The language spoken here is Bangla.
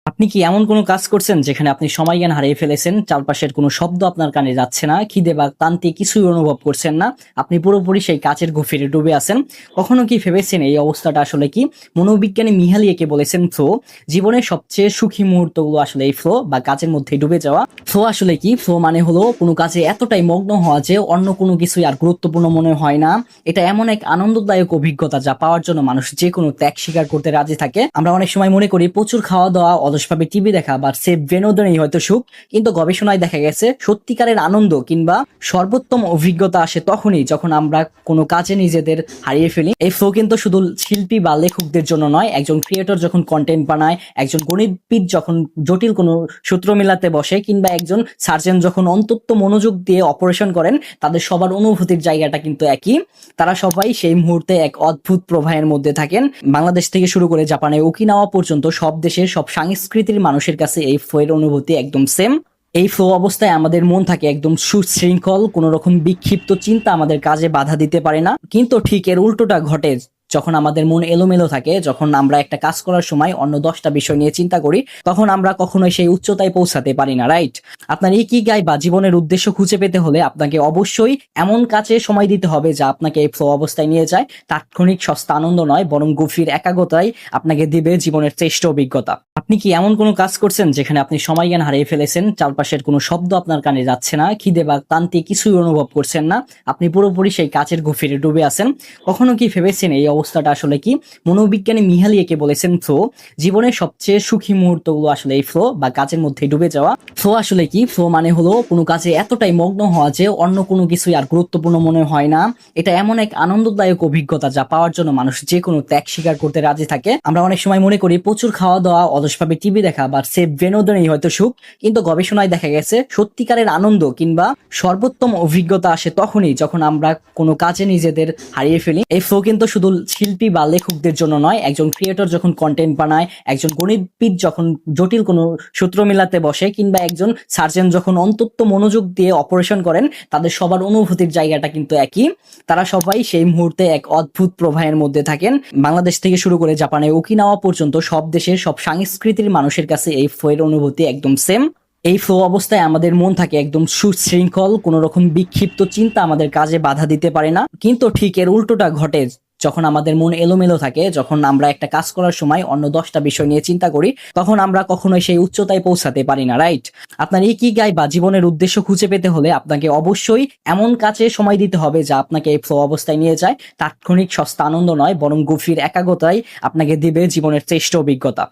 আপনি কি এমন কোনো কাজ করছেন যেখানে আপনি সময় জ্ঞান হারিয়ে ফেলেছেন, চারপাশের কোনো শব্দ আপনার কানে যাচ্ছে না, খিদে বা ক্লান্তি কিছুই অনুভব করছেন না, আপনি পুরোপুরি সেই কাজের গভীরে ডুবে আছেন? কখনো কি ভেবেছেন এই অবস্থাটা আসলে কি? মনোবিজ্ঞানী মিহালি একে বলেছেন ফ্লো। জীবনের সবচেয়ে সুখী মুহূর্তগুলো আসলে এই ফ্লো বা কাজের মধ্যে ডুবে যাওয়া। ফ্লো আসলে কি? ফ্লো মানে হলো কোনো কাজে এতটাই মগ্ন হওয়া যে অন্য কোনো কিছুই আর গুরুত্বপূর্ণ মনে হয় না। এটা এমন এক আনন্দদায়ক অভিজ্ঞতা যা পাওয়ার জন্য মানুষ যে কোনো ত্যাগ স্বীকার করতে রাজি থাকে। আমরা অনেক সময় মনে করি প্রচুর খাওয়া দাওয়া, অলসভাবে টিভি দেখা বা সেফ বিনোদনই হয়তো সুখ, কিন্তু গবেষণায় দেখা গেছে সত্যিকারের আনন্দ কিংবা সর্বোত্তম অভিজ্ঞতা আসে তখনই যখন আমরা কোনো কাজে নিজেদের হারিয়ে ফেলি। এই ফ্লো কিন্তু শুধু শিল্পী বা লেখকদের জন্য নয়, একজন ক্রিয়েটর যখন কন্টেন্ট বানায়, একজন গণিতবিদ যখন জটিল কোনো সূত্র মেলাতে বসে, কিংবা একজন সার্জন যখন অন্তত মনোযোগ দিয়ে অপারেশন করেন, তাদের সবার অনুভূতির জায়গাটা কিন্তু একই। তারা সবাই সেই মুহূর্তে এক অদ্ভুত প্রবাহের মধ্যে থাকেন। বাংলাদেশ থেকে শুরু করে জাপানের ওকিনাওয়া পর্যন্ত সব দেশের সব সংস্কৃতির মানুষের কাছে এই ফ্লোয়ের অনুভূতি একদম সেম। এই ফ্লো অবস্থায় আমাদের মন থাকে একদম সুশৃঙ্খল, কোনো রকম বিক্ষিপ্ত চিন্তা আমাদের কাজে বাধা দিতে পারে না। কিন্তু ঠিক এর উল্টোটা ঘটে যখন আমাদের মন এলোমেলো থাকে, যখন আমরা একটা কাজ করার সময় অন্য 10টা বিষয় নিয়ে চিন্তা করি, তখন আমরা কখনোই সেই উচ্চতায় পৌঁছাতে পারি না, রাইট? আপনার ইকিগাই বা জীবনের উদ্দেশ্য খুঁজে পেতে হলে আপনাকে অবশ্যই এমন কাজে সময় দিতে হবে যা আপনাকে এই ফ্লো অবস্থায় নিয়ে যায়। তাৎক্ষণিক সস্তা আনন্দ নয়, বরং গভীর একাগ্রতাই আপনাকে দিবে জীবনের শ্রেষ্ঠ অভিজ্ঞতা। আপনি কি এমন কোনো কাজ করছেন যেখানে আপনি সময় জ্ঞান হারিয়ে ফেলেছেন, চারপাশের কোনো শব্দ আপনার কানে যাচ্ছে না, খিদে বা ক্লান্তি কিছুই অনুভব করছেন না, আপনি পুরোপুরি সেই কাজের গভীরে ডুবে আছেন? কখনো কি ভেবেছেন এই অবস্থাটা আসলে কি? মনোবিজ্ঞানী মিহালি একে বলেছেন ফ্লো। জীবনের সবচেয়ে সুখী মুহূর্তগুলো আসলে এই ফ্লো বা কাজের মধ্যে ডুবে যাওয়া। ফ্লো আসলে কি? ফ্লো মানে হলো কোনো কাজে এতটাই মগ্ন হওয়া যে অন্য কোনো কিছুই আর গুরুত্বপূর্ণ মনে হয় না। এটা এমন এক আনন্দদায়ক অভিজ্ঞতা যা পাওয়ার জন্য মানুষ যে কোনো ত্যাগ স্বীকার করতে রাজি থাকে। আমরা অনেক সময় মনে করি প্রচুর খাওয়া দাওয়া, অলসভাবে টিভি দেখা বা সেফ বিনোদনই হয়তো সুখ, কিন্তু গবেষণায় দেখা গেছে সত্যিকারের আনন্দ কিংবা সর্বোত্তম অভিজ্ঞতা আসে তখনই যখন আমরা কোনো কাজে নিজেদের হারিয়ে ফেলি। এই ফ্লো কিন্তু শুধু শিল্পী বা লেখকদের জন্য নয়, একজন ক্রিয়েটর যখন কন্টেন্ট বানায়, একজন গণিতবিদ যখন জটিল কোনো সূত্র মেলাতে বসে, কিংবা একজন সার্জন যখন অন্তত মনোযোগ দিয়ে অপারেশন করেন, তাদের সবার অনুভূতির জায়গাটা কিন্তু একই। তারা সবাই সেই মুহূর্তে এক অদ্ভুত প্রবাহের মধ্যে থাকেন। বাংলাদেশ থেকে শুরু করে জাপানের ওকিনাওয়া পর্যন্ত সব দেশের সব সংস্কৃতির মানুষের কাছে এই ফ্লোয়ের অনুভূতি একদম সেম। এই ফ্লো অবস্থায় আমাদের মন থাকে একদম সুশৃঙ্খল, কোনো রকম বিক্ষিপ্ত চিন্তা আমাদের কাজে বাধা দিতে পারে না। কিন্তু ঠিক এর উল্টোটা ঘটে যখন আমাদের মন এলোমেলো থাকে, যখন আমরা একটা কাজ করার সময় অন্য 10টা বিষয় নিয়ে চিন্তা করি, তখন আমরা কখনোই সেই উচ্চতায় পৌঁছাতে পারি না, রাইট? আপনার ইকিগাই বা জীবনের উদ্দেশ্য খুঁজে পেতে হলে আপনাকে অবশ্যই এমন কাজে সময় দিতে হবে যা আপনাকে এই ফ্লো অবস্থায় নিয়ে যায়। তাৎক্ষণিক সস্তা আনন্দ নয়, বরং গভীর একাগ্রতাই আপনাকে দিবে জীবনের শ্রেষ্ঠ অভিজ্ঞতা।